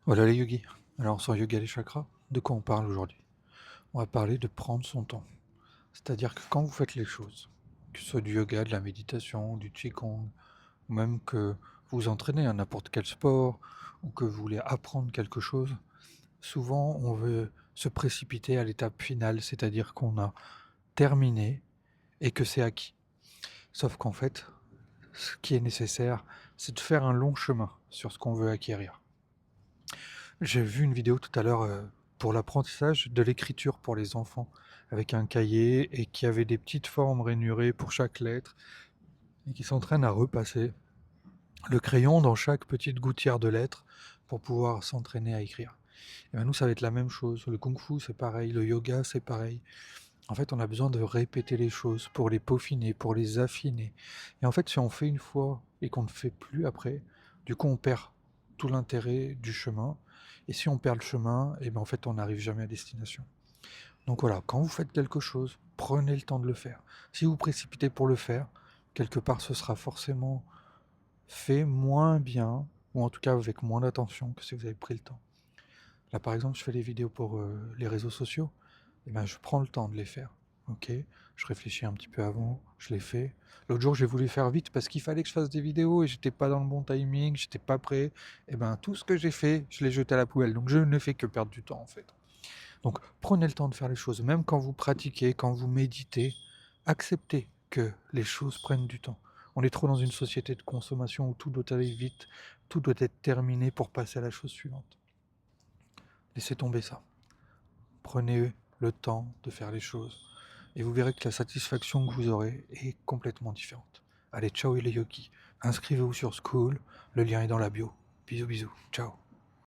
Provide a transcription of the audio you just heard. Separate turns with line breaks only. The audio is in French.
Voilà les yogis. Alors sur Yoga les chakras, de quoi on parle aujourd'hui? On va parler de prendre son temps. C'est-à-dire que quand vous faites les choses, que ce soit du yoga, de la méditation, du qigong, ou même que vous vous entraînez à n'importe quel sport, ou que vous voulez apprendre quelque chose, souvent on veut se précipiter à l'étape finale, c'est-à-dire qu'on a terminé et que c'est acquis. Sauf qu'en fait, ce qui est nécessaire, c'est de faire un long chemin sur ce qu'on veut acquérir. J'ai vu une vidéo tout à l'heure, pour l'apprentissage de l'écriture pour les enfants, avec un cahier et qui avait des petites formes rainurées pour chaque lettre et qui s'entraînent à repasser le crayon dans chaque petite gouttière de lettres pour pouvoir s'entraîner à écrire. Et ben nous, ça va être la même chose. Le kung-fu, c'est pareil, le yoga, c'est pareil. En fait, on a besoin de répéter les choses pour les peaufiner, pour les affiner. Et en fait, si on fait une fois et qu'on ne fait plus après, du coup, on perd tout l'intérêt du chemin. Et si on perd le chemin, et ben en fait, on n'arrive jamais à destination. Donc voilà, quand vous faites quelque chose, prenez le temps de le faire. Si vous précipitez pour le faire, quelque part, ce sera forcément fait moins bien, ou en tout cas avec moins d'attention que si vous avez pris le temps. Là, par exemple, je fais les vidéos pour les réseaux sociaux. Et ben, je prends le temps de les faire. Ok, je réfléchis un petit peu avant, je les fais. L'autre jour, j'ai voulu faire vite parce qu'il fallait que je fasse des vidéos et j'étais pas dans le bon timing, j'étais pas prêt. Et ben, tout ce que j'ai fait, je l'ai jeté à la poubelle. Donc, je ne fais que perdre du temps en fait. Donc, prenez le temps de faire les choses, même quand vous pratiquez, quand vous méditez, acceptez que les choses prennent du temps. On est trop dans une société de consommation où tout doit aller vite, tout doit être terminé pour passer à la chose suivante. Laissez tomber ça. Prenez le temps de faire les choses et vous verrez que la satisfaction que vous aurez est complètement différente. Allez, ciao les yogis. Inscrivez-vous sur School, le lien est dans la bio. Bisous bisous, ciao.